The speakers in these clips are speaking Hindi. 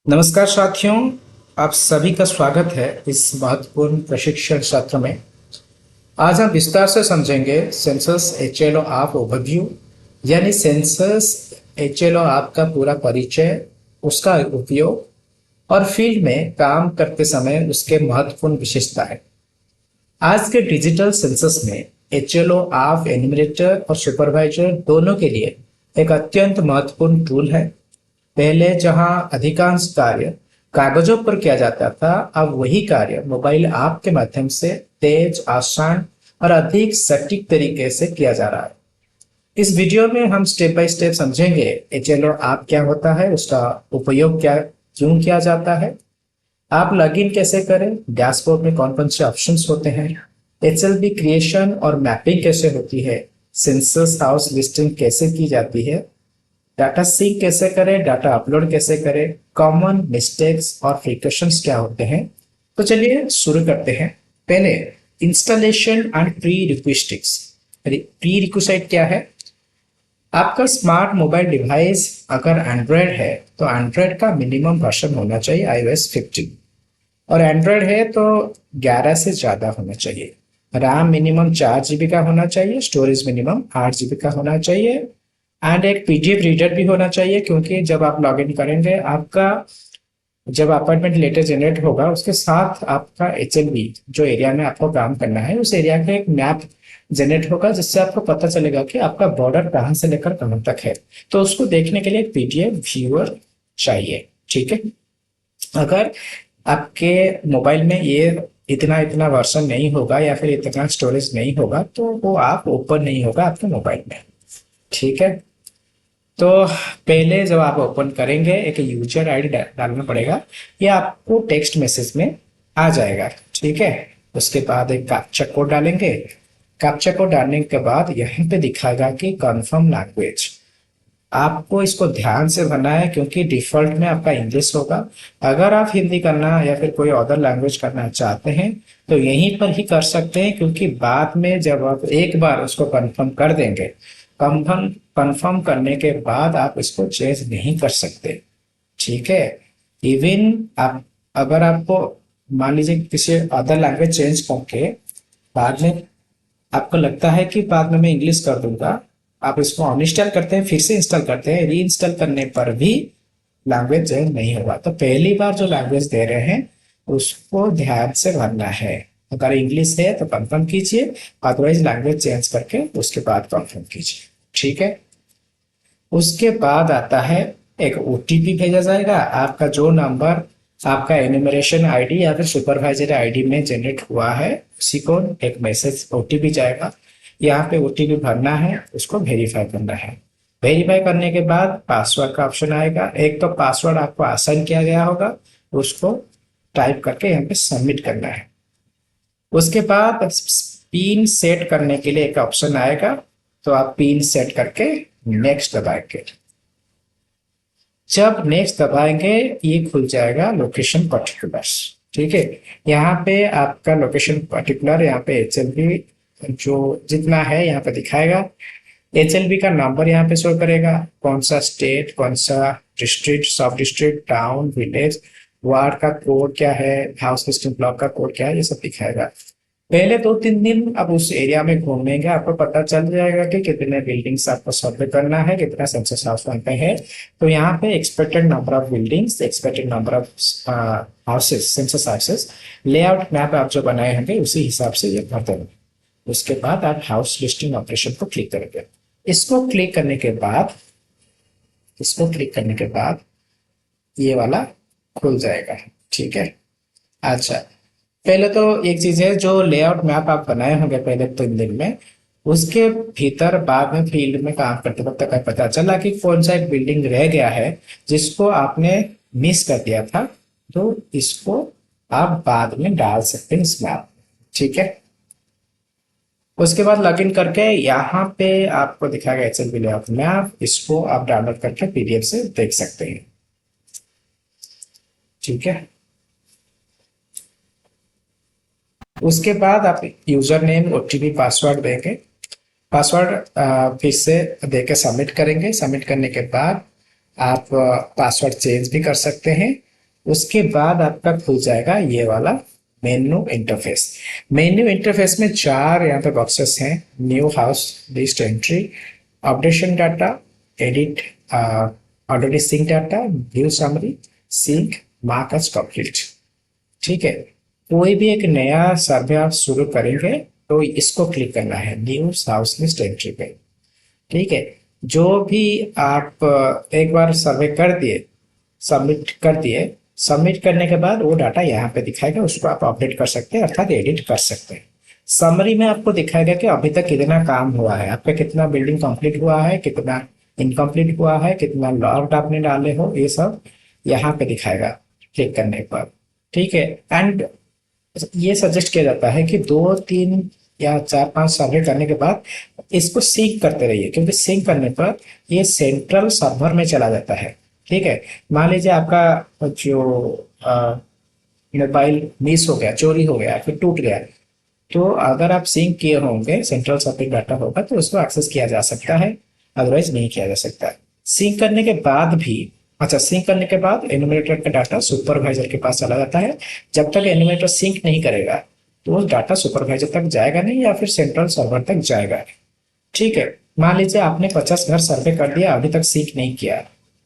नमस्कार साथियों, आप सभी का स्वागत है इस महत्वपूर्ण प्रशिक्षण सत्र में। आज हम विस्तार से समझेंगे सेंसस एचएलओ ऐप ओवरव्यू, यानी सेंसस एचएलओ ऐप का पूरा परिचय, उसका उपयोग और फील्ड में काम करते समय उसके महत्वपूर्ण विशेषताएं। आज के डिजिटल सेंसस में एचएलओ ऐप एन्यूमरेटर और सुपरवाइजर दोनों के लिए एक अत्यंत महत्वपूर्ण टूल है। पहले जहां अधिकांश कार्य कागजों पर किया जाता था, अब वही कार्य मोबाइल ऐप के माध्यम से तेज, आसान और अधिक सटीक तरीके से किया जा रहा है। इस वीडियो में हम स्टेप बाय स्टेप समझेंगे एचएलओ ऐप क्या होता है, उसका उपयोग क्यों किया जाता है, आप लॉगिन कैसे करें, डैशबोर्ड में कौन कौन से ऑप्शंस होते हैं, एचएलबी क्रिएशन और मैपिंग कैसे होती है, सेंसस हाउस लिस्टिंग कैसे की जाती है, डाटा सिंक कैसे करें, डाटा अपलोड कैसे करें, कॉमन मिस्टेक्स और प्रिकॉशंस क्या होते हैं। तो चलिए शुरू करते हैं। पहले installation and prerequisites. Prerequisite क्या है? आपका स्मार्ट मोबाइल डिवाइस अगर एंड्रॉयड है तो एंड्रॉयड का मिनिमम वर्जन होना चाहिए iOS 15, और एंड्रॉयड है तो 11 से ज़्यादा होना चाहिए। रैम मिनिमम 4 GB का होना चाहिए, स्टोरेज मिनिमम 8 GB का होना चाहिए, एंड एक पीडीएफ रीडर भी होना चाहिए, क्योंकि जब आप लॉगिन करेंगे आपका जब अपॉइंटमेंट लेटर जनरेट होगा उसके साथ आपका एचएलबी जो एरिया में आपको काम करना है उस एरिया का एक मैप जनरेट होगा, जिससे आपको पता चलेगा कि आपका बॉर्डर कहाँ से लेकर कहाँ तक है। तो उसको देखने के लिए एक पीडीएफ व्यूअर चाहिए। ठीक है, अगर आपके मोबाइल में ये इतना इतना वर्जन नहीं होगा या फिर इतना स्टोरेज नहीं होगा तो वो आप ओपन नहीं होगा आपके मोबाइल में। ठीक है, तो पहले जब आप ओपन करेंगे एक यूजर आईडी डालना पड़ेगा, ये आपको टेक्स्ट मैसेज में आ जाएगा। ठीक है, उसके बाद एक कैप्चा कोड डालेंगे। कैप्चा कोड डालने के बाद यहाँ पे दिखाएगा कि कंफर्म लैंग्वेज। आपको इसको ध्यान से भरना है क्योंकि डिफॉल्ट में आपका इंग्लिश होगा। अगर आप हिंदी करना या फिर कोई अदर लैंग्वेज करना चाहते हैं तो यहीं पर ही कर सकते हैं, क्योंकि बाद में जब आप एक बार उसको कंफर्म कर देंगे, कंफर्म करने के बाद आप इसको चेंज नहीं कर सकते। ठीक है, इवन आप अगर आपको मान लीजिए किसी अदर लैंग्वेज चेंज करके बाद में आपको लगता है कि बाद में मैं इंग्लिश कर दूंगा, आप इसको अनइंस्टॉल करते हैं, फिर से इंस्टॉल करते हैं, री इंस्टॉल करने पर भी लैंग्वेज चेंज नहीं होगा। तो पहली बार जो लैंग्वेज दे रहे हैं उसको ध्यान से भरना है। अगर इंग्लिश है तो कंफर्म कीजिए, अदरवाइज लैंग्वेज चेंज करके उसके बाद कंफर्म कीजिए। ठीक है, उसके बाद आता है एक ओटीपी भेजा जाएगा। आपका जो नंबर आपका एन्यूमरेशन आईडी या फिर सुपरवाइजर आईडी में जनरेट हुआ है उसी को एक मैसेज ओटीपी जाएगा। यहाँ पे ओटीपी भरना है, उसको वेरीफाई करना है। वेरीफाई करने के बाद पासवर्ड का ऑप्शन आएगा। एक तो पासवर्ड आपको असाइन किया गया होगा, उसको टाइप करके यहाँ पे सबमिट करना है। उसके बाद पिन सेट करने के लिए एक ऑप्शन आएगा, तो आप पिन सेट करके नेक्स्ट दबाएंगे। जब नेक्स्ट दबाएंगे ये खुल जाएगा लोकेशन पर्टिकुलर्स। ठीक है, यहाँ पे आपका लोकेशन पर्टिकुलर, यहाँ पे एचएलबी जो जितना है यहाँ पे दिखाएगा। एचएलबी का नंबर यहाँ पे शो करेगा, कौन सा स्टेट, कौन सा डिस्ट्रिक्ट, सब डिस्ट्रिक्ट, टाउन, विलेज, वार्ड का कोड क्या है, हाउस लिस्टिंग ब्लॉक का कोड क्या है, ये सब दिखाएगा। पहले 2-3 दिन आप उस एरिया में घूमेंगे, आपको पता चल जाएगा कि कितने बिल्डिंग्स आपको सर्वे करना है, कितना सेंसस हाउस वहाँ पे है। तो यहाँ पे expected number of buildings, expected number of houses, census houses, layout map आप जो बनाए होंगे उसी हिसाब से ये भर देंगे। उसके बाद आप हाउस लिस्टिंग ऑपरेशन को क्लिक करेंगे। इसको क्लिक करने के बाद ये वाला खुल जाएगा। ठीक है, अच्छा, पहले तो एक चीज है, जो लेआउट मैप आप बनाए होंगे पहले 3 दिन में, उसके भीतर बाद में फील्ड में काम करते वक्त तक पता चला कि कौन सा एक बिल्डिंग रह गया है जिसको आपने मिस कर दिया था, तो इसको आप बाद में डाल सकते हैं इस मैप। ठीक है, उसके बाद लॉगिन करके यहाँ पे आपको दिखाएगा एचएलबी लेआउट मैप, इसको आप डाउनलोड करके पीडीएफ से देख सकते हैं। ठीक है, उसके बाद आप यूजर नेम, ओटीपी, पासवर्ड देंगे। पासवर्ड फिर से दे के सबमिट करेंगे। सबमिट करने के बाद आप पासवर्ड चेंज भी कर सकते हैं, उसके बाद आपका खुल जाएगा ये वाला मेन्यू इंटरफेस। मेन्यू इंटरफेस में 4 यहाँ पे बॉक्सेस हैं, new house list entry, updation data, edit already sync data, view summary, sync, mark as complete. ठीक है, कोई भी एक नया सर्वे आप शुरू करेंगे तो इसको क्लिक करना है न्यू हाउस लिस्ट एंट्री पे। ठीक है, जो भी आप एक बार सर्वे कर दिए, सबमिट कर दिए, सबमिट करने के बाद वो डाटा यहाँ पे दिखाएगा, उसको आप अपडेट कर सकते हैं अर्थात एडिट कर सकते हैं। समरी में आपको दिखाएगा कि अभी तक कितना काम हुआ है, आपका कितना बिल्डिंग कंप्लीट हुआ है, कितना इनकम्प्लीट हुआ है, कितना लॉट आपने डाले हो, ये सब यहाँ पे दिखाएगा क्लिक करने पर। ठीक है, एंड ये सजेस्ट किया जाता है कि 2 3 या 4 5 सर्वे करने के बाद इसको सिंक करते रहिए, क्योंकि सिंक करने पर ये सेंट्रल सर्वर में चला जाता है। ठीक है, मान लीजिए आपका जो मोबाइल मिस हो गया, चोरी हो गया, फिर टूट गया, तो अगर आप सिंक किए होंगे, सेंट्रल सर्वर डाटा होगा तो उसको एक्सेस किया जा सकता है, अदरवाइज नहीं किया जा सकता। सिंक करने के बाद भी, अच्छा, सिंक करने के बाद एनुमरेटर का डाटा सुपरवाइजर के पास चला जाता है। जब तक एनुमरेटर सिंक नहीं करेगा तो वो डाटा सुपरवाइजर तक जाएगा नहीं, या फिर सेंट्रल सर्वर तक जाएगा। ठीक है, मान लीजिए आपने 50 घर सर्वे कर दिया, अभी तक सिंक नहीं किया,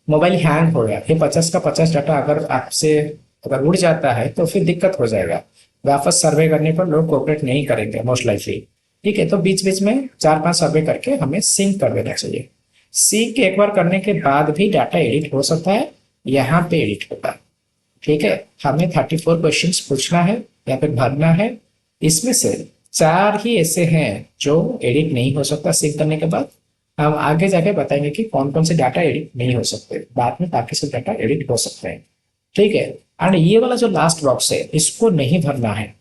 मोबाइल हैंग हो गया, फिर 50 का 50 डाटा अगर आपसे अगर उड़ जाता है तो फिर दिक्कत हो जाएगा, वापस सर्वे करने पर लोग कोऑपरेट नहीं करेंगे मोस्ट लाइकली। ठीक है, तो बीच बीच में 4 5 सर्वे करके हमें सिंक कर देना चाहिए। सिंक एक बार करने के बाद भी डाटा एडिट हो सकता है, यहाँ पे एडिट होगा। ठीक है, हमें 34 क्वेश्चंस पूछना है या फिर भरना है, इसमें से 4 ही ऐसे हैं जो एडिट नहीं हो सकता सिंक करने के बाद। हम आगे जाके बताएंगे कि कौन कौन से डाटा एडिट नहीं हो सकते, बाद में बाकी सब डाटा एडिट हो सकते हैं। ठीक है, एंड ये वाला जो लास्ट बॉक्स है इसको नहीं भरना है।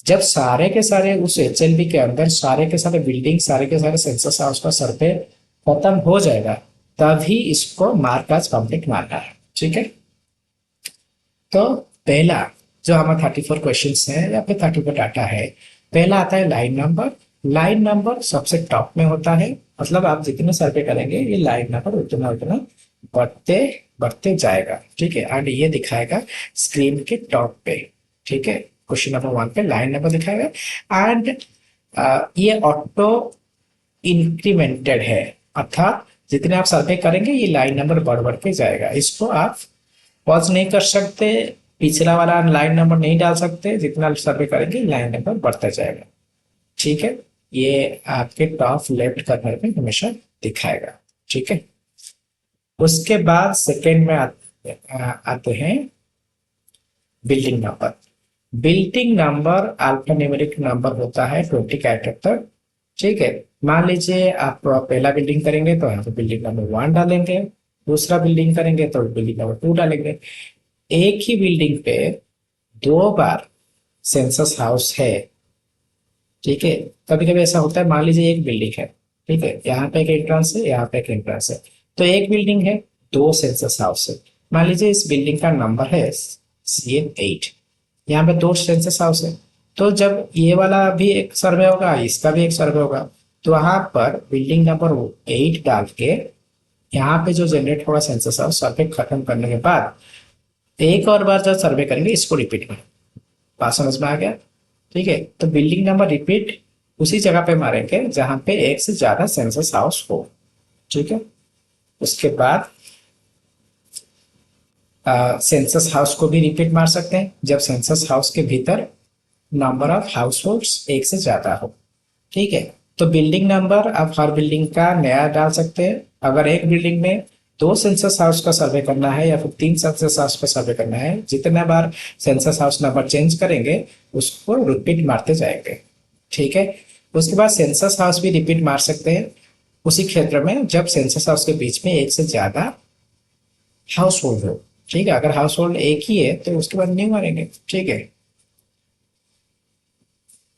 जब सारे के सारे उस HLB के अंदर सारे के सारे बिल्डिंग, सारे के सारे सेंसस हाउस का सर्वे खत्म हो जाएगा, तभी इसको मार्क एज कंप्लीट मारना है। ठीक है, तो पहला जो हमारा 34 क्वेश्चंस है या फिर 34 डाटा है, पहला आता है लाइन नंबर। लाइन नंबर सबसे टॉप में होता है, मतलब आप जितने सर्वे करेंगे ये लाइन नंबर उतना उतना बढ़ते बढ़ते जाएगा। ठीक है, एंड ये दिखाएगा स्क्रीन के टॉप पे। ठीक है, क्वेश्चन नंबर 1 पे लाइन नंबर दिखाएगा, एंड ये ऑटो इंक्रीमेंटेड है, अर्थात जितने आप सर्वे करेंगे ये लाइन नंबर बढ़ बढ़ के जाएगा। इसको आप पॉज नहीं कर सकते, पिछला वाला लाइन नंबर नहीं डाल सकते, जितना सर्वे करेंगे लाइन नंबर बढ़ता जाएगा। ठीक है, ये आपके टॉप लेफ्ट कॉर्नर में हमेशा दिखाएगा। ठीक है, उसके बाद सेकेंड में आते हैं building number. Building number alphanumeric number होता है 20 कैरेक्टर तक। ठीक है, मान लीजिए आप पहला बिल्डिंग करेंगे तो यहाँ पे बिल्डिंग नंबर 1 डालेंगे, दूसरा बिल्डिंग करेंगे तो बिल्डिंग नंबर 2 डालेंगे। एक ही बिल्डिंग पे 2 बार सेंसस हाउस है। ठीक है, कभी कभी ऐसा होता है, मान लीजिए एक बिल्डिंग है, ठीक है, यहाँ पे एक एंट्रेंस है, यहाँ पे एक एंट्रेंस है, तो एक बिल्डिंग है, 2 सेंसस हाउस है। मान लीजिए इस बिल्डिंग का नंबर है CN8, यहाँ पे 2 सेंसस हाउस है, तो जब ये वाला भी एक सर्वे होगा, इसका भी एक सर्वे होगा, तो वहां पर बिल्डिंग नंबर 8 डाल के यहाँ पे जो जनरेट होगा सेंसस हाउस सर्वे खत्म करने के बाद एक और बार जब सर्वे करेंगे इसको रिपीट करें। बात समझ में आ गया? ठीक है, तो बिल्डिंग नंबर रिपीट उसी जगह पे मारेंगे जहां पे एक से ज्यादा सेंसस हाउस हो। ठीक है, उसके बाद सेंसस हाउस को भी रिपीट मार सकते हैं जब सेंसस हाउस के भीतर नंबर ऑफ हाउस होल्ड्स एक से ज्यादा हो। ठीक है, तो बिल्डिंग नंबर आप हर बिल्डिंग का नया डाल सकते हैं। अगर एक बिल्डिंग में 2 सेंसस हाउस का सर्वे करना है या फिर 3 सेंसस हाउस का सर्वे करना है, जितने बार सेंसस हाउस नंबर चेंज करेंगे उसको रिपीट मारते जाएंगे। ठीक है, उसके बाद सेंसस हाउस भी रिपीट मार सकते हैं उसी क्षेत्र में जब सेंसस हाउस के बीच में एक से ज्यादा हाउस होल्ड हो। ठीक है, अगर हाउस होल्ड एक ही है तो उसके बाद नहीं मारेंगे। ठीक है,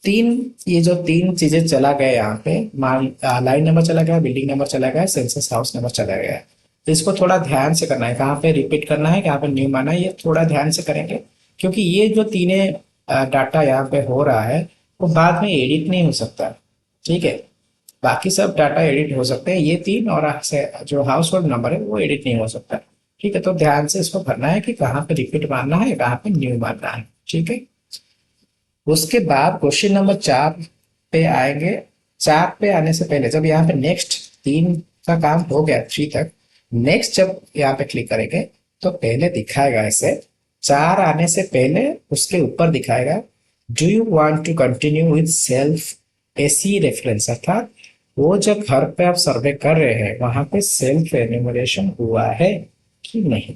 ये जो 3 चीजें चला गया यहाँ पे, लाइन नंबर चला गया, बिल्डिंग नंबर चला गया, सेंसस हाउस नंबर चला गया, तो इसको थोड़ा ध्यान से करना है, कहाँ पे रिपीट करना है, कहाँ पे न्यू मारना है, ये थोड़ा ध्यान से करेंगे, क्योंकि ये जो 3 डाटा यहाँ पे हो रहा है वो बाद में एडिट नहीं हो सकता। ठीक है, बाकी सब डाटा एडिट हो सकते हैं, ये 3 और जो हाउस होल्ड नंबर है वो एडिट नहीं हो सकता। ठीक है, तो ध्यान से इसको भरना है कि कहाँ पे रिपीट मारना है, कहाँ पे न्यू मारना है। ठीक है, उसके बाद क्वेश्चन नंबर 4 पे आएंगे। 4 पे आने से पहले जब यहाँ पे नेक्स्ट 3 का काम हो गया, 3 तक, नेक्स्ट जब यहाँ पे क्लिक करेंगे तो पहले दिखाएगा ऐसे, 4 आने से पहले उसके ऊपर दिखाएगा do you want to continue with self AC reference, अर्थात वो जब घर पे आप सर्वे कर रहे हैं वहां पे सेल्फ एन्यूमरेशन हुआ है कि नहीं।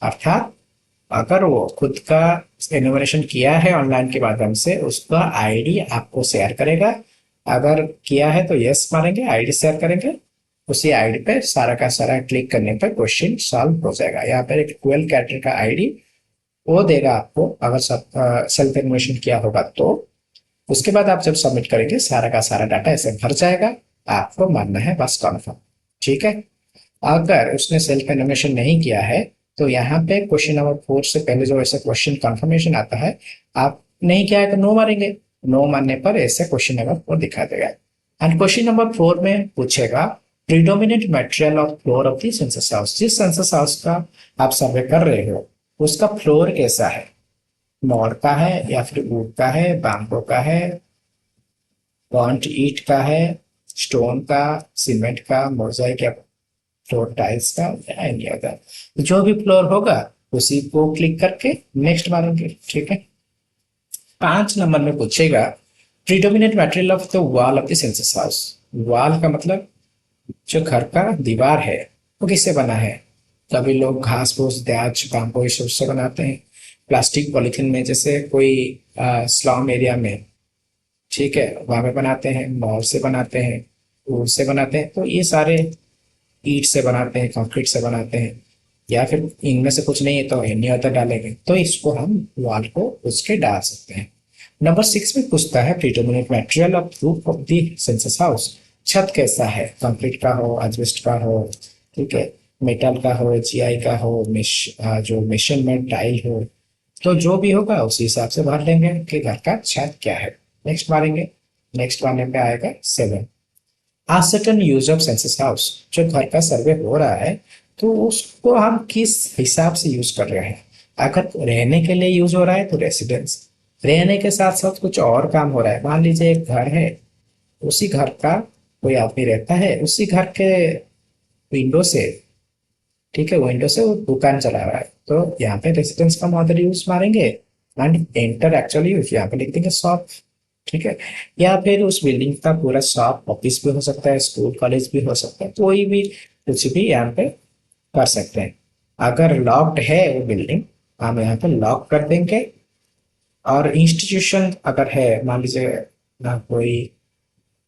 अर्थात अगर वो खुद का एनुमरेशन किया है ऑनलाइन के माध्यम से, उसका आईडी आपको शेयर करेगा। अगर किया है तो यस मारेंगे, आईडी शेयर करेंगे, उसी आईडी पे सारा का सारा क्लिक करने पर क्वेश्चन सॉल्व हो जाएगा। यहाँ पर एक 12 कैरेक्टर का आईडी वो देगा आपको, अगर सेल्फ एनुमरेशन किया होगा तो। उसके बाद आप जब सबमिट करेंगे सारा का सारा डाटा ऐसे भर जाएगा, आपको मानना है बस कन्फर्म। ठीक है, अगर उसने सेल्फ एनुमरेशन नहीं किया है तो यहाँ पे क्वेश्चन नंबर 4 से पहले जो ऐसा क्वेश्चन कंफर्मेशन आता है, आप नहीं किया है तो नो मारेंगे, नो मानने पर ऐसे क्वेश्चन नंबर 4 दिखा देगा। एंड क्वेश्चन नंबर 4 में पूछेगा predominant material of floor of the census house. जिस सेंसस हाउस का आप सर्वे कर रहे हो उसका फ्लोर कैसा है, मॉड का है या फिर वुड का है, बैम्बो का है, बॉन्ड ईट का है, स्टोन का, सीमेंट का, मोजाइक या फ्लोर टाइल्स का, एनी अदर जो भी फ्लोर होगा उसी को क्लिक करके नेक्स्ट मारेंगे। ठीक है, 5 नंबर में पूछेगा predominant material of the wall of the census house. Wall का मतलब जो घर का दीवार है वो किससे बना है। कभी लोग घास फूस त्याज बाम्बो इस से बनाते हैं, प्लास्टिक पॉलिथीन में, जैसे कोई स्लम एरिया में, ठीक है, वहां पे बनाते हैं, मॉल से बनाते हैं, वुड से बनाते हैं, तो ये सारे ईट से बनाते हैं, कंक्रीट से बनाते हैं, या फिर इनमें से कुछ नहीं है तो एनी अदर डालेंगे, तो इसको हम वॉल को उसके डाल सकते हैं। नंबर 6 में पूछता है predominant material of roof of the census house. छत कैसा है, कंक्रीट का हो, एस्बेस्टस का हो, ठीक है, मेटल का हो, जीआई का हो, जो मेशन में टाइल हो, तो जो भी होगा उसी हिसाब से भर लेंगे कि घर का छत क्या है। नेक्स्ट मारेंगे, नेक्स्ट मारने पे आएगा 7 certain use of census house. जो घर का सर्वे हो रहा है तो उसको हम किस हिसाब से यूज कर रहे हैं। अगर रहने के लिए यूज हो रहा है तो रेसिडेंस, रहने के साथ साथ कुछ और काम हो रहा है, मान लीजिए एक घर है, उसी घर का कोई आदमी रहता है, उसी घर के विंडो से, ठीक है, विंडो से वो दुकान चला रहा है, तो यहाँ पे रेसिडेंस का मॉडल यूज मारेंगे एंड एंटर एक्चुअली यूज यहाँ पे लिख देंगे शॉप। ठीक है, या फिर उस बिल्डिंग का पूरा शॉप ऑफिस भी हो सकता है, स्कूल कॉलेज भी हो सकता है, कोई भी कुछ भी यहाँ पे कर सकते हैं। अगर लॉक्ड है वो बिल्डिंग, हम यहाँ पे लॉक कर देंगे। और इंस्टीट्यूशन अगर है, मान लीजिए ना कोई,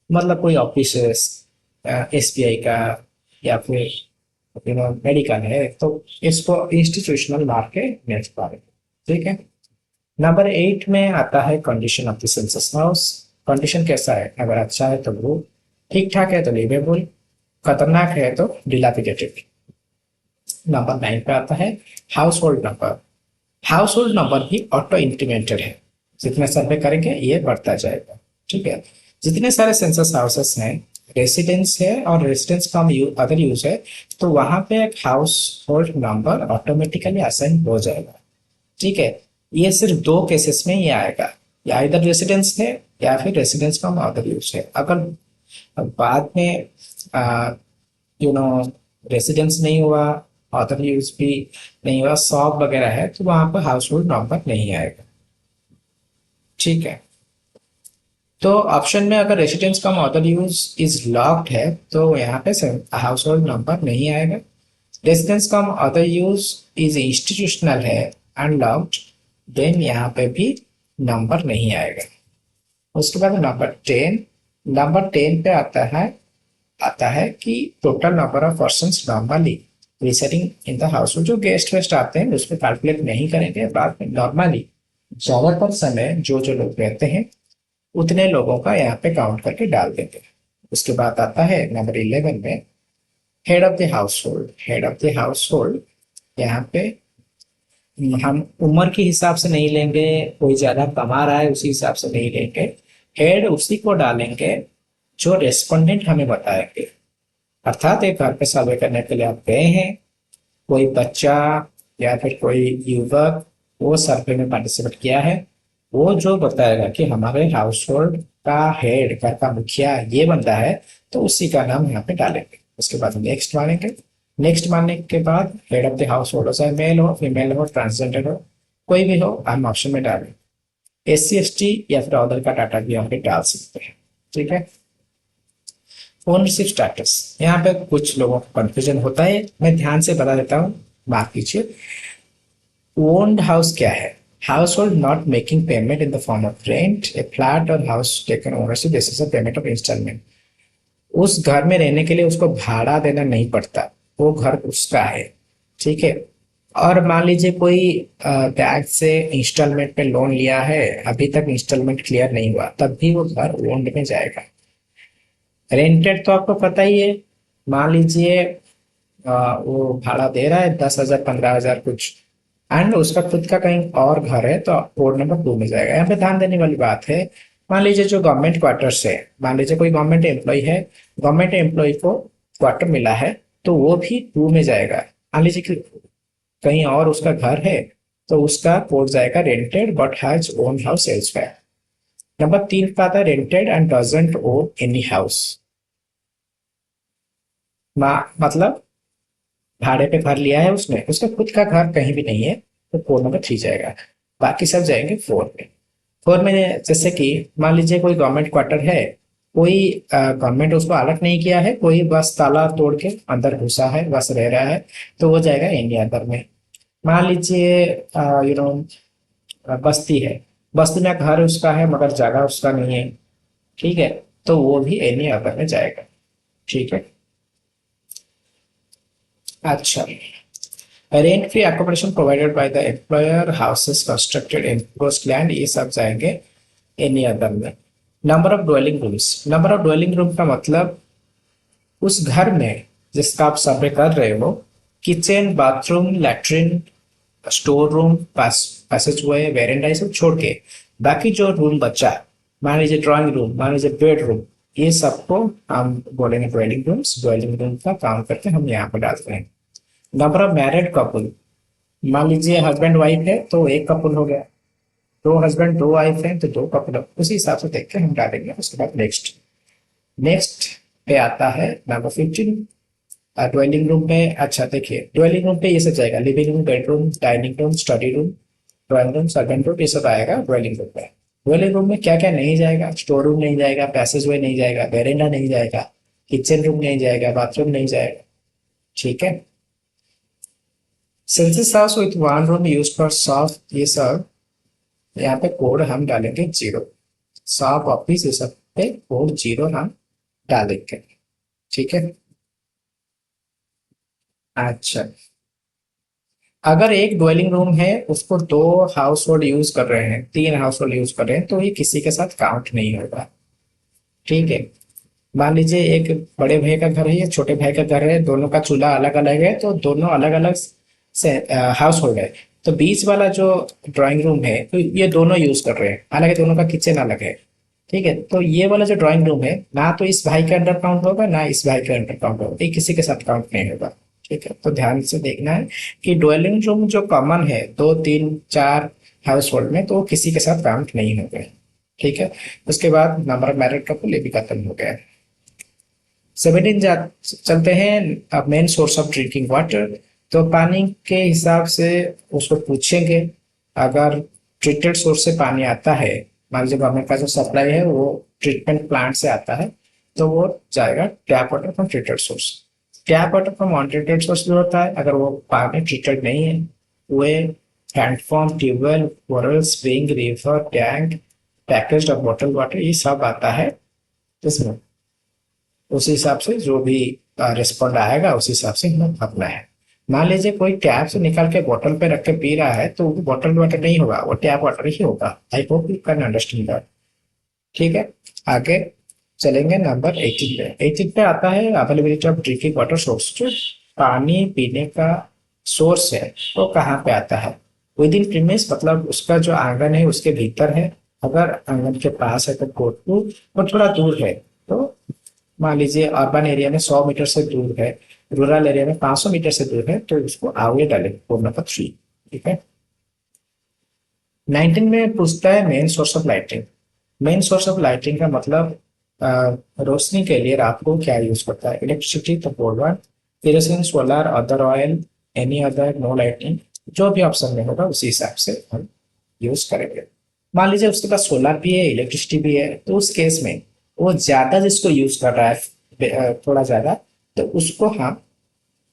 मतलब कोई ऑफिस है एसबीआई का या फिर मेडिकल है, तो इसको इंस्टीट्यूशनल मार के नेक्स्ट पाएंगे। ठीक है, नंबर 8 में आता है condition of the census house. Condition कैसा है, अगर अच्छा है तो गुड, ठीक ठाक है तो लिवेबल, खतरनाक है तो डिलापिडेटेड। नंबर 9 पे आता है house hold number. House hold number भी ऑटो इंक्रीमेंटेड है, जितने सर्वे करेंगे ये बढ़ता जाएगा। ठीक है, जितने सारे सेंसस हाउसेस हैं, रेसिडेंस है और रेसिडेंस का अदर यूज है, तो वहां पे एक house hold number automatically assign हो जाएगा। ठीक है, ये सिर्फ 2 केसेस में ही आएगा, या इधर रेसिडेंस है या फिर रेसिडेंस का अदर यूज है। अगर बाद में रेसिडेंस नहीं हुआ, अदर यूज भी नहीं हुआ, शॉप वगैरह है, तो वहां पर हाउस होल्ड नंबर नहीं आएगा। ठीक है, तो ऑप्शन में अगर residence come other use is locked है तो यहाँ पे हाउस होल्ड नंबर नहीं आएगा। Residence come other use is institutional है अनलॉक्ड, देन यहाँ पे भी नंबर नहीं आएगा। उसके बाद नंबर 10 पे आता है कि total number of persons normally resetting in the house hold. जो गेस्ट वेस्ट आते हैं उस पर कैलकुलेट नहीं करेंगे, बाद में नॉर्मली ज्यादातर समय जो जो लोग रहते हैं उतने लोगों का यहाँ पे काउंट करके डाल देंगे। उसके बाद आता है नंबर 11 में head of the house hold. Head of the household, यहाँ पे हम उम्र के हिसाब से नहीं लेंगे, कोई ज्यादा कमा रहा है उसी हिसाब से नहीं लेंगे, हेड उसी को डालेंगे जो रेस्पोंडेंट हमें बताएंगे। अर्थात एक घर पे सर्वे करने के लिए आप गए हैं, कोई बच्चा या फिर कोई युवक वो सर्वे में पार्टिसिपेट किया है, वो जो बताएगा कि हमारे हाउस होल्ड का हेड, घर का मुखिया ये बंदा है, तो उसी का नाम यहाँ पे डालेंगे। उसके बाद नेक्स्ट मानेंगे। नेक्स्ट मानने के बाद head of the house hold, चाहे मेल हो, फीमेल हो, ट्रांसजेंडर हो, कोई भी हो, हम ऑप्शन में डालें। SC ST या फिर अदर का डाटा भी हम पे डाल सकते हैं। ठीक है। ओनरशिप स्टेटस, यहाँ पे कुछ लोगों को कंफ्यूजन होता है, मैं ध्यान से बता देता हूँ, माफ कीजिए। ओन्ड हाउस क्या है? House hold not making payment in the form of rent, a flat और house taken ownership, this is a payment of instalment. उस घर में रहने के लिए उसको भाड़ा देना नहीं पड़ता, वो घर उसका है। ठीक है। और मान लीजिए कोई बैंक से इंस्टॉलमेंट पे लोन लिया है, अभी तक इंस्टॉलमेंट क्लियर नहीं हुआ, तब भी वो घर ओन्ड में जाएगा। रेंटेड तो आपको पता ही है, मान लीजिए वो भाड़ा दे रहा है 10,000 15,000 कुछ, एंड उसका खुद का कहीं और घर है, तो कोड नंबर 2 में जाएगा। यहाँ पे ध्यान देने वाली बात है, मान लीजिए जो गवर्नमेंट क्वार्टर्स है, मान लीजिए कोई गवर्नमेंट एम्प्लॉय है, गवर्नमेंट एम्प्लॉय को क्वार्टर मिला है, तो वो भी 2 में जाएगा। मान लीजिए कि कहीं और उसका घर है, तो उसका कोड जाएगा rented but has own house elsewhere. Number 3 का आता है rented and doesn't own any house, मतलब भाड़े पे घर लिया है उसने, उसका खुद का घर कहीं भी नहीं है, तो कोड नंबर 3 जाएगा। बाकी सब जाएंगे 4 में। 4 में जैसे कि मान लीजिए कोई गवर्नमेंट क्वार्टर है, कोई गवर्नमेंट उसको अलग नहीं किया है, कोई बस ताला तोड़ के अंदर घुसा है, बस रह रहा है, तो वो जाएगा इंडिया अंदर में। मान लीजिए बस्ती है, बस्ती में घर उसका है मगर जगह उसका नहीं है, ठीक है, तो वो भी एनी अदर में जाएगा। ठीक है। अच्छा, rent free accommodation provided by the employer, houses constructed in closed land, ये सब जाएंगे एनी अदर में। Number of dwelling rooms, number of dwelling room का मतलब उस घर में जिसका आप सर्वे कर रहे हो, kitchen, bathroom, latrine, store room, passage वे, वेरेंडा, ये सब छोड़ के बाकी जो रूम बचा, मान लीजिए ड्राइंग रूम, मान लीजिए बेडरूम, ये सबको हम बोलेंगे ड्वेलिंग रूम्स। ड्वेलिंग रूम का काम करके हम यहाँ पर डालते हैं। नंबर ऑफ मैरिड कपल, मान लीजिए हस्बैंड वाइफ है तो एक कपल हो गया, दो हस्बैंड दो वाइफ है तो 2 कपल, उसी हिसाब से देख के हम डालेंगे। उसके बाद नेक्स्ट, नेक्स्ट पे आता है नंबर 15 ड्वेलिंग रूम में। अच्छा देखिए, ड्वेलिंग रूम पे ये सब जाएगा, living room, bedroom, dining room, study room, drawing room, servant room, ये सब आएगा ड्वेलिंग रूम में। ड्वेलिंग रूम में क्या क्या नहीं जाएगा? स्टोर रूम नहीं जाएगा, पैसेज वे नहीं जाएगा, वेरेंडा नहीं जाएगा, किचन रूम नहीं जाएगा, बाथरूम नहीं जाएगा। ठीक है। Census house with one room use for shop, ये सब यहाँ पे कोड हम डालेंगे 0। शॉप, ऑफिस, ये सब पे कोड 0 हम डालेंगे। ठीक है। अच्छा, अगर एक ड्वेलिंग रूम है उसको 2 हाउस होल्ड यूज कर रहे हैं, 3 हाउस होल्ड यूज कर रहे हैं, तो ये किसी के साथ काउंट नहीं होगा। ठीक है। मान लीजिए एक बड़े भाई का घर है या छोटे भाई का घर है, दोनों का चूल्हा अलग अलग है, तो दोनों अलग अलग से हाउस होल्ड है, तो बीच वाला जो ड्राइंग रूम है तो ये दोनों यूज कर रहे हैं, हालांकि दोनों का किचन अलग है। ठीक है, तो ये वाला जो ड्राइंग रूम है ना तो इस भाई के अंडर काउंट होगा ना इस भाई के अंडर काउंट होगा, ये किसी के साथ काउंट नहीं होगा। ठीक है, तो ध्यान से देखना है कि ड्वेलिंग रूम जो कॉमन है 2 3 4 हाउस होल्ड में, तो वो किसी के साथ काउंट नहीं होगा। ठीक है। उसके बाद नंबर ऑफ मैरिड कपल ये भी खत्म हो गया। 17 चलते हैं। अब main source of drinking water, तो पानी के हिसाब से उसको पूछेंगे। अगर ट्रीटेड सोर्स से पानी आता है, मान लीजिए गवर्नमेंट का जो सप्लाई है वो ट्रीटमेंट प्लांट से आता है, तो वो जाएगा tap water from treated source. Tap water from untreated source जो होता है, अगर वो पानी ट्रीटेड नहीं है, वो handpump, tubewell, borewell, spring, river, tank, packaged और बॉटल वाटर, ये सब आता है इसमें। उस हिसाब से जो भी रिस्पॉन्ड आएगा उस हिसाब से हमें भरना है। मान लीजिए कोई टैप से निकाल के बोतल पे रख के पी रहा है, तो वो बॉटल वाटर नहीं होगा, वो टैप वाटर ही होगा। I hope you can understand that. ठीक है, आगे चलेंगे नंबर 18 पे। 18 पे आता है availability of drinking water source. जो पानी पीने का सोर्स है वो कहाँ पे आता है? विद इन प्रीमिस, मतलब उसका जो आंगन है उसके भीतर है। अगर आंगन के पास है तो कोट टू, और थोड़ा दूर है तो मान लीजिए अर्बन एरिया में 100 मीटर से दूर है, रूरल एरिया में 500 मीटर से दूर है तो उसको आगे डालेंगे कोड नंबर 3। ठीक है। 19 में पूछता है main source of lighting. Main source of lighting का मतलब रोशनी के लिए रात को क्या यूज करता है? इलेक्ट्रिसिटी तो बोल रहा है, kerosene, solar, other oil, any other, no lighting. जो भी ऑप्शन में होगा उसी हिसाब से हम यूज करेंगे। मान लीजिए उसके पास सोलर भी है, इलेक्ट्रिसिटी भी है, तो उस केस में वो ज्यादा जिसको यूज कर रहा है थोड़ा ज्यादा, तो उसको हम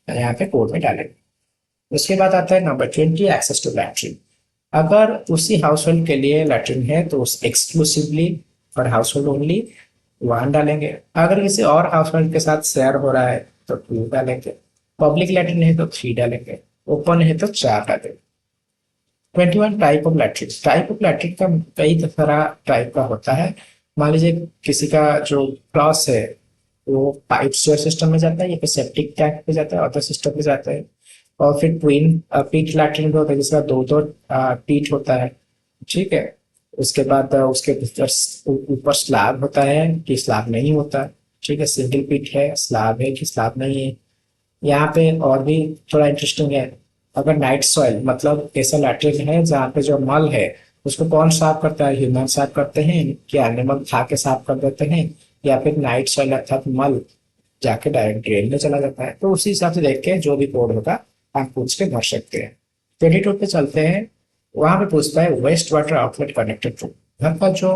यहाँ पे कोड में डालेंगे। उसके बाद आता है नंबर 20, एक्सेस टू लैट्रिन। अगर उसी हाउस होल्ड के लिए लैट्रिन है तो उस exclusively for house hold only 1 डालेंगे। अगर किसी और हाउस होल्ड के साथ शेयर हो रहा है तो 2 डालेंगे। पब्लिक लैट्रिन है तो 3 डालेंगे। ओपन है तो 4 डालेंगे। 21, type of latrine. Type of latrine का कई तरह टाइप का होता है। मान लीजिए किसी का जो क्रॉस है वो पाइप स्टोर सिस्टम में जाता है या फिर सेप्टिक टैंक पे जाता है, अदर सिस्टम पे जाता है। और फिर ट्विन पीट लैट्रिन होता है जिसका दो दो पीट होता है। ठीक है। उसके बाद उसके ऊपर स्लैब होता है कि स्लैब नहीं होता। ठीक है। सिंगल पीट है, स्लैब है कि स्लैब नहीं है। यहाँ पे और भी थोड़ा इंटरेस्टिंग है। अगर नाइट सॉइल मतलब ऐसा लैट्रिन है जहाँ पे जो मल है उसको कौन साफ करता है? ह्यूमन साफ करते हैं कि एनिमल खा के साफ कर देते हैं, या फिर नाइट सॉइल अर्थात मल जाके डायरेक्ट ड्रेन में चला जाता है। तो उसी हिसाब से देख के जो भी कोड होगा आप पूछ के भर सकते हैं। 22 पे चलते हैं। वहां पे पूछता है waste water outlet connected to. घर का जो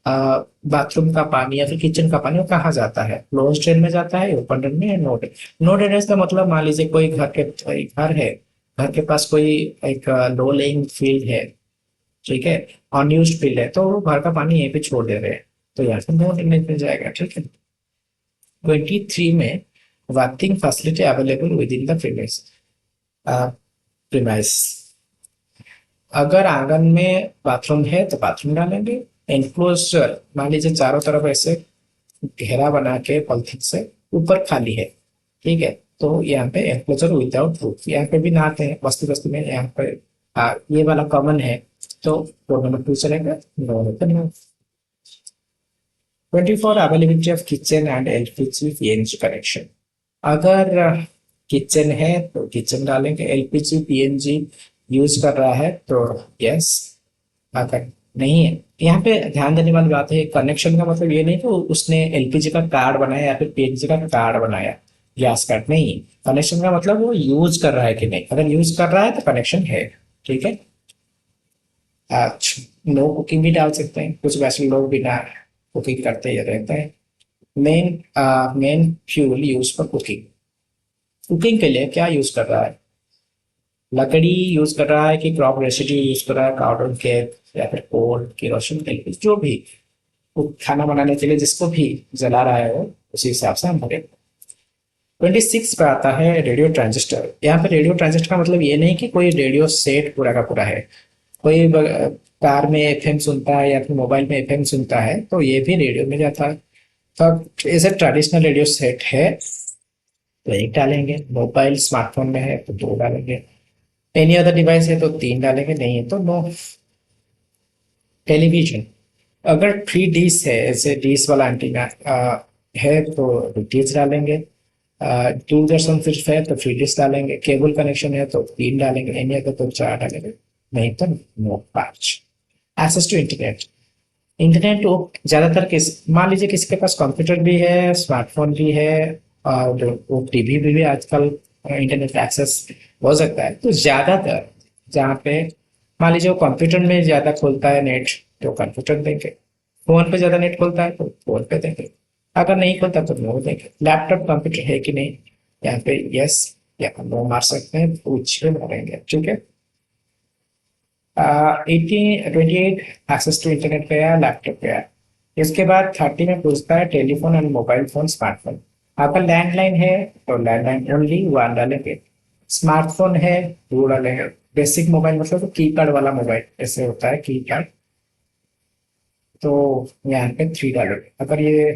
बाथरूम का पानी या फिर किचन का पानी वो कहाँ जाता है? क्लोज ड्रेन में जाता है, ओपन ड्रेन में, या नो ड्रेन? नो ड्रेनेज का मतलब मान लीजिए कोई घर है, घर के पास कोई एक लो लेइंग फील्ड है, ठीक है, अनयूज्ड फील्ड है, तो वो घर का पानी यहीं पे छोड़ दे रहे हैं, तो यहाँ पे नो ड्रेनेज में जाएगा। ठीक है। 23 में bathing facility available with in the premise. अगर आंगन में बाथरूम है तो बाथरूम डालेंगे। एनक्लोजर मान लीजिए चारों तरफ ऐसे घेरा बना के पॉलिथीन से, ऊपर खाली है, ठीक है, तो यहाँ पे एनक्लोजर विदाउट रूफ। यहाँ पे भी नहाते हैं बस्ती बस्ती में, यहाँ पे ये वाला कॉमन है, तो कोड नंबर 2 चलेगा। नो है तो no. 24, availability of kitchen and LPG PNG connection. अगर किचन है तो किचन डालेंगे। एलपीजी पीएनजी यूज कर रहा है तो यस। अगर नहीं है, यहाँ पे ध्यान देने वाली बात है, कनेक्शन का मतलब ये नहीं कि उसने एलपीजी का कार्ड बनाया या फिर पीएनजी का कार्ड बनाया, गैस कार्ड नहीं। कनेक्शन का मतलब वो यूज कर रहा है कि नहीं। अगर यूज कर रहा है तो कनेक्शन है। ठीक है। नो कुकिंग भी डाल सकते हैं, कुछ वैसे लोग बिना कुकिंग करते ही रहते हैं। Main main fuel use for cooking. Cooking के लिए क्या यूज कर रहा है? लकड़ी यूज कर रहा है कि क्रॉप रेसिड्यू यूज कर रहा है, कार्बन केक या फिर कोल, केरोसिन तेल, जो भी वो खाना बनाने के लिए जिसको भी जला रहा है वो उसी हिसाब से हम भरेंगे। 26 पे आता है रेडियो ट्रांजिस्टर। यहाँ पे रेडियो ट्रांजिस्टर का मतलब ये नहीं कि कोई रेडियो सेट पूरा का पूरा है। कोई कार में एफएम सुनता है या फिर मोबाइल में एफएम सुनता है तो ये भी रेडियो में जाता है। तो ऐसे ट्रेडिशनल रेडियो सेट है तो 1 डालेंगे। मोबाइल स्मार्टफोन में है तो 2 डालेंगे। एनी अदर डिवाइस है तो 3 डालेंगे, नहीं है तो नो। टेलीविजन, अगर 3 डिश है, ऐसे डिश वाला एंटीना है तो डिश डालेंगे। दूरदर्शन सिर्फ है तो 3 डिश डालेंगे। केबल कनेक्शन है तो 3 डालेंगे, एनी अदर तो 4 डालेंगे, नहीं तो no 5। Access to internet. Internet वो ज्यादातर किस, मान लीजिए किसी के पास कंप्यूटर भी है, स्मार्टफोन भी है, और वो टीवी भी आजकल इंटरनेट एक्सेस हो सकता है, तो ज्यादातर जहाँ पे मान लीजिए वो कंप्यूटर में ज्यादा खोलता है नेट तो कंप्यूटर देंगे। फोन पे ज्यादा नेट खोलता है तो फोन पे देंगे। अगर नहीं खोलता तो नो देंगे। लैपटॉप कंप्यूटर है कि नहीं, यहाँ पे यस या नो मार सकते हैं, पूछ के मारेंगे। ठीक है। 28 एक्सेस टू इंटरनेट पे है, लैपटॉप पे है। इसके बाद 30 में पूछता है telephone and mobile phone, smartphone. आपका लैंडलाइन है तो लैंडलाइन ओनली 1 डालेंगे। स्मार्टफोन है 2 डालेंगे। बेसिक मोबाइल मतलब तो कीपैड वाला मोबाइल ऐसे होता है कीपैड, तो यहाँ पे 3 डालेंगे। अगर ये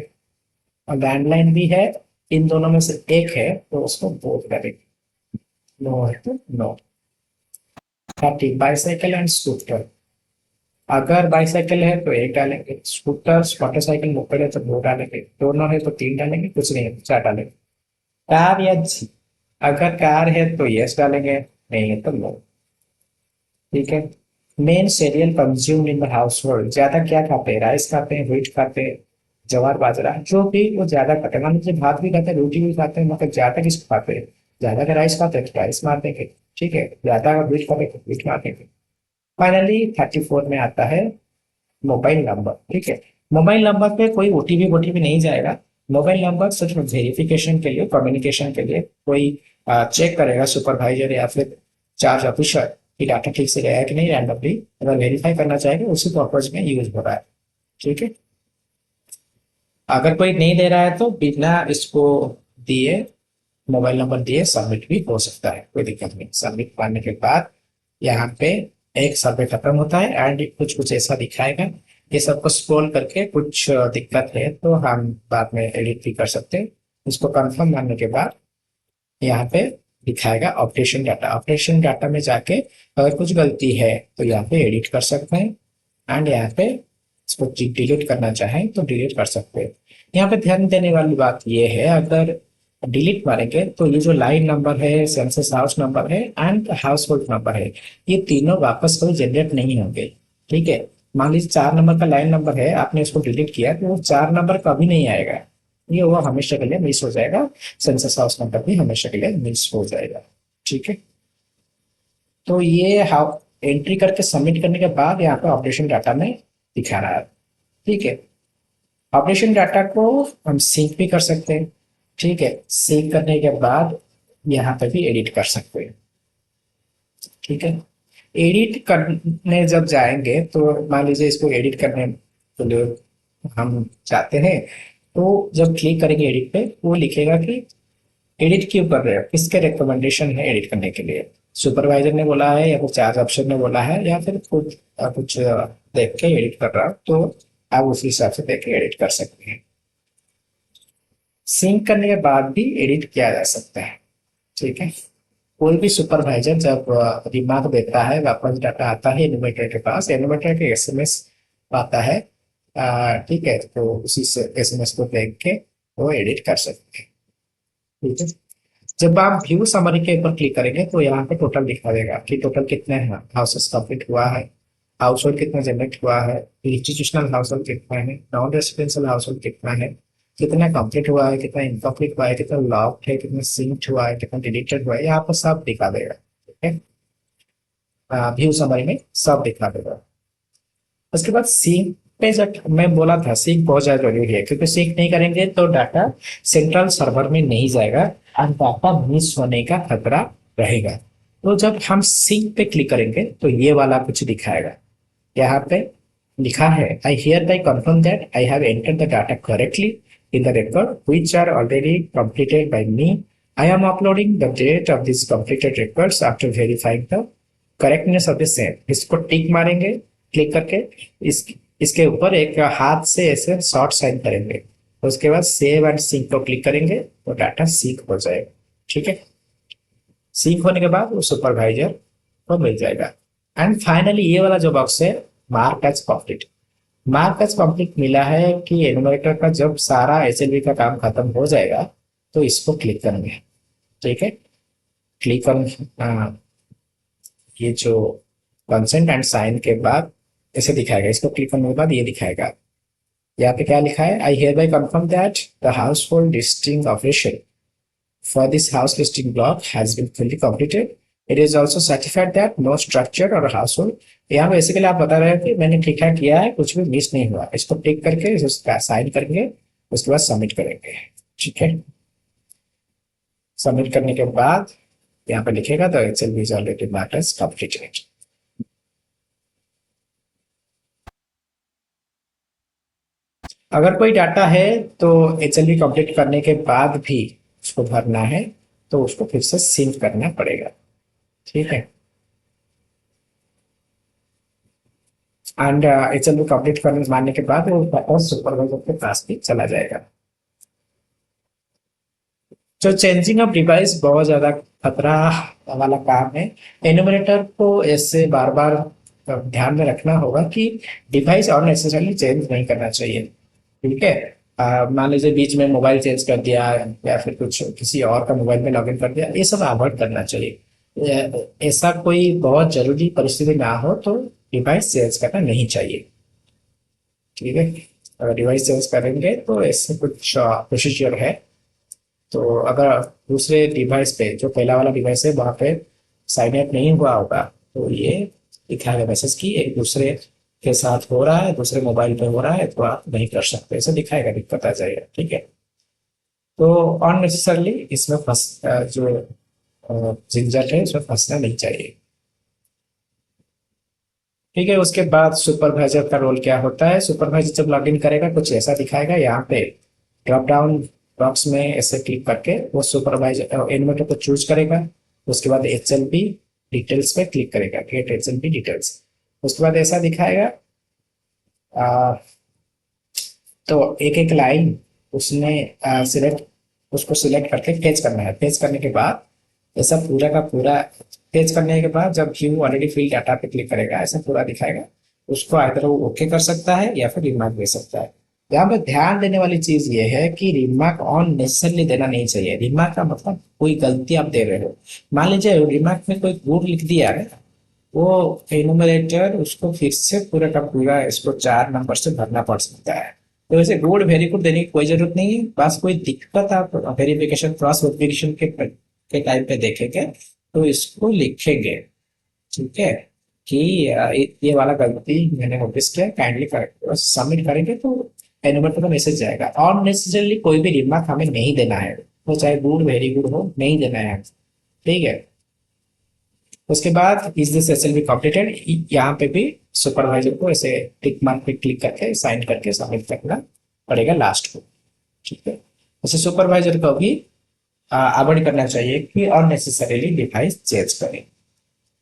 लैंडलाइन भी है, इन दोनों में से एक है तो उसको बोथ डालेंगे। नो है तो नो। 30, bicycle and scooter. अगर बाईसाइकिल है तो 1 डालेंगे। स्कूटर मोटरसाइकिल मोपेड है तो 2 डालेंगे। दोनों है तो 3 डालेंगे, कुछ नहीं है तो 4 डालेंगे। कार या जीप, अगर कार है तो यस डालेंगे, नहीं है तो नो। ठीक है। Main serial consumed in the house hold, ज्यादा क्या खाते हैं, राइस खाते हैं, व्हीट खाते हैं, जवार बाजरा, जो भी वो ज्यादा खाते हैं। मान लीजिए भात भी खाते हैं, रोटी भी खाते हैं, मतलब ज्यादा किसको खाते हैं, ज्यादा अगर राइस खाते हैं तो राइस मार देंगे। ठीक है, ज्यादा अगर व्हीट खाते हैं तो व्हीट मार देंगे। फाइनली 34 में आता है मोबाइल नंबर। ठीक है, मोबाइल नंबर पे कोई ओटीपी वोटीपी नहीं जाएगा। मोबाइल नंबर सिर्फ वेरिफिकेशन के लिए, कम्युनिकेशन के लिए कोई चेक करेगा, सुपरवाइजर या फिर चार्ज ऑफिसर कि डाटा ठीक से गया है कि नहीं, रैंडमली अगर वेरीफाई करना चाहेगा उसी पर्पज में यूज हो रहा है। ठीक है। अगर कोई नहीं दे रहा है तो बिना इसको दिए, मोबाइल नंबर दिए सबमिट भी हो सकता है, कोई दिक्कत नहीं। सबमिट करने के बाद यहाँ पे एक सर्वे खत्म होता है एंड कुछ कुछ ऐसा दिखाएगा। ये सबको स्क्रॉल करके कुछ दिक्कत है तो हम बाद में एडिट भी कर सकते हैं। इसको कंफर्म करने के बाद यहाँ पे दिखाएगा ऑपरेशन डाटा। ऑपरेशन डाटा में जाके अगर कुछ गलती है तो यहाँ पे एडिट कर सकते हैं एंड यहाँ पे इसको डिलीट करना चाहें तो डिलीट कर सकते हैं। यहाँ पे ध्यान देने वाली बात ये है, अगर डिलीट मारेंगे तो ये जो लाइन नंबर है, सेंसस हाउस नंबर है एंड हाउस होल्ड नंबर है, ये तीनों वापस कभी जनरेट नहीं होंगे। ठीक है, मान लीजिए 4 नंबर का लाइन नंबर है, आपने इसको डिलीट किया तो वो 4 नंबर कभी नहीं आएगा, ये वो हमेशा के लिए मिस हो जाएगा। सेंसस हाउस नंबर भी हमेशा के लिए मिस हो जाएगा। ठीक है, तो ये हाउ एंट्री करके सबमिट करने के बाद यहाँ पे ऑपरेशन डाटा में दिखा रहा है। ठीक है, ऑपरेशन डाटा को हम सिंक भी कर सकते हैं। ठीक है, सिंक करने के बाद यहाँ पे भी एडिट कर सकते हैं। ठीक है, एडिट करने जब जाएंगे तो मान लीजिए इसको एडिट करने के लिए हम चाहते हैं, तो जब क्लिक करेंगे एडिट पे वो लिखेगा कि एडिट क्यों कर रहे हो, किसके रिकमेंडेशन है एडिट करने के लिए, सुपरवाइजर ने बोला है या फिर चार्ज ऑप्शन ने बोला है या फिर कुछ देख के एडिट कर रहा हो, तो आप उसी हिसाब से देख के एडिट कर सकते हैं। सिंक करने के बाद भी एडिट किया जा सकता है। ठीक है, कोई भी सुपरवाइजर जब दिमाग देता है, वापस डाटा आता है एनिमेटर के पास, एनिमेटर के एसएमएस आता है। ठीक है, तो उसी से एसएमएस को देख के वो एडिट कर सकते हैं। ठीक है, जब आप व्यू समरी के ऊपर क्लिक करेंगे तो यहाँ पे टोटल दिखा देगा कि टोटल कितने हैं हाउसेस कंप्लीट हुआ है, हाउस होल्ड कितना जनरेट हुआ है, इंस्टीट्यूशनल हाउस होल्ड कितना है, नॉन रेसिडेंशियल हाउस होल्ड कितना है, कितना कंप्लीट हुआ है, कितना इनकम्प्लीट हुआ है, कितना लॉक्ड है, कितना सिंक्ड हुआ है, कितना डिलीटेड हुआ है, यहाँ पर सब दिखा देगा। ठीक है, व्यू समरी में सब दिखा देगा। उसके बाद सिंक पे जब मैं बोला था, सिंक बहुत ज्यादा जरूरी है क्योंकि सिंक नहीं करेंगे तो डाटा सेंट्रल सर्वर में नहीं जाएगा और डाटा मिस होने का खतरा रहेगा। तो जब हम सिंक पे क्लिक करेंगे तो ये वाला कुछ दिखाएगा। यहाँ पे लिखा है, I hereby confirm that I have entered the data correctly in the record which are already completed by me. I am uploading the date of these completed records after verifying the correctness of the same. इसको टिक मारेंगे क्लिक करके, इसके ऊपर एक हाथ से ऐसे शॉर्ट साइन करेंगे, उसके बाद सेव एंड सिंक को क्लिक करेंगे तो डाटा सिंक हो जाएगा। ठीक है, सिंक होने के बाद वो सुपरवाइजर को मिल जाएगा। एंड फाइनली ये वाला जो बॉक्स है, mark as complete. Mark as complete मिला है कि एनुमरेटर का जब सारा एसएलवी का काम खत्म हो जाएगा तो इसको क्लिक करेंगे। ठीक है, क्लिक कर ये जो कंसेंट एंड साइन के बाद ऐसे दिखाएगा, इसको क्लिक करने के बाद ये दिखाएगा। यहाँ पे क्या लिखा है, I hereby confirm that the household listing operation for this house listing block has been fully completed. It is also certified that no structure or household. यहाँ बेसिकली आप बता रहे हैं कि मैंने ठीक ठाक किया है, कुछ भी मिस नहीं हुआ। इसको टिक करके साइन करेंगे, उसके बाद सबमिट करेंगे। ठीक है, सबमिट करने के बाद यहाँ पे लिखेगा the XLV is already marked as completed. अगर कोई डाटा है तो एचएलवी कंप्लीट करने के बाद भी उसको भरना है तो उसको फिर से सिंक करना पड़ेगा। ठीक है, एंड एचएलवी कंप्लीट करने मानने के बाद वो डाटा सुपरवाइजर के पास भी चला जाएगा। जो चेंजिंग ऑफ डिवाइस बहुत ज्यादा खतरा वाला काम है। एनुमरेटर को ऐसे बार बार ध्यान में रखना होगा कि डिवाइस और नेसेसरली चेंज नहीं करना चाहिए। ठीक है, मान लीजिए बीच में मोबाइल चेंज कर दिया या फिर कुछ किसी और का मोबाइल में लॉगिन कर दिया, ये सब अवॉइड करना चाहिए। ऐसा कोई बहुत जरूरी परिस्थिति ना हो तो डिवाइस चेंज करना नहीं चाहिए। ठीक है, अगर डिवाइस चेंज करेंगे तो ऐसे कुछ प्रोसीजर है। तो अगर दूसरे डिवाइस पे, जो पहला वाला डिवाइस है वहाँ पे साइन अप नहीं हुआ होगा, तो ये दिखाएगा मैसेज कि एक दूसरे के साथ हो रहा है, दूसरे मोबाइल पे हो रहा है, तो आप नहीं कर सकते, ऐसे दिखाएगा, दिक्कत आ जाएगा। ठीक है, तो अननेसेसरली इसमें जो झंझट है इसमें फंसना नहीं चाहिए। ठीक है, उसके बाद सुपरवाइजर का रोल क्या होता है। सुपरवाइजर जब लॉगिन करेगा कुछ ऐसा दिखाएगा, यहाँ पे ड्रॉप डाउन बॉक्स में ऐसे क्लिक करके वो सुपरवाइजर एनिमेटर को चूज करेगा। उसके बाद HLP डिटेल्स पे क्लिक करेगा, गेट HLP डिटेल्स। उसके बाद ऐसा दिखाएगा, आ, तो एक एक लाइन उसने सिलेक्ट उसको सिलेक्ट करके फेच करना है। फेच करने के बाद ऐसा पूरा का पूरा फेच करने के बाद जब व्यू ऑलरेडी फिल डाटा पे क्लिक करेगा, ऐसा पूरा दिखाएगा। उसको आइदर वो ओके कर सकता है या फिर रिमार्क दे सकता है। यहाँ पे ध्यान देने वाली चीज ये है कि रिमार्क ऑन नेसेसरली देना नहीं चाहिए। रिमार्क का मतलब कोई गलती आप दे रहे हो, मान लीजिए रिमार्क में कोई गुड लिख दिया है, वो एनुमरेटर उसको फिर से पूरा का पूरा इसको 4 नंबर से भरना पड़ सकता है। तो वैसे गुड वेरी गुड देने की कोई जरूरत नहीं है। बस कोई दिक्कत आप वेरिफिकेशन क्रॉस वेरिफिकेशन के टाइम पे देखेंगे तो इसको लिखेंगे। ठीक है, कि ये वाला गलती मैंने नोटिस किया, काइंडली करेक्ट। बस सबमिट करेंगे तो एनुमरेटर का मैसेज जाएगा। और नेसेसरली कोई भी रिमार्क हमें नहीं देना है, वो चाहे गुड वेरी गुड हो, नहीं देना है। ठीक है, उसके बाद इज दिस SLB कंप्लीटेड, यहाँ पे भी सुपरवाइजर को ऐसे टिक मार्क पे क्लिक करके साइन करके सबमिट करना पड़ेगा लास्ट को। ठीक है, वैसे सुपरवाइजर को भी अवॉइड करना चाहिए कि अननेसेसरीली डिवाइस चेंज करें।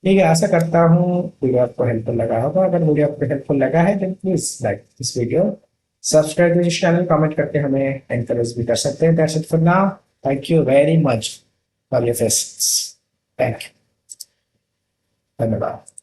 ठीक है, आशा करता हूँ वीडियो आपको हेल्पफुल लगा होगा। अगर वीडियो आपको हेल्पफुल लगा है तो please like this video, subscribe this channel, comment करके हमें एनकरेज भी कर सकते हैं। That's it for now, thank you very much for your face. Thank you, धन्यवाद।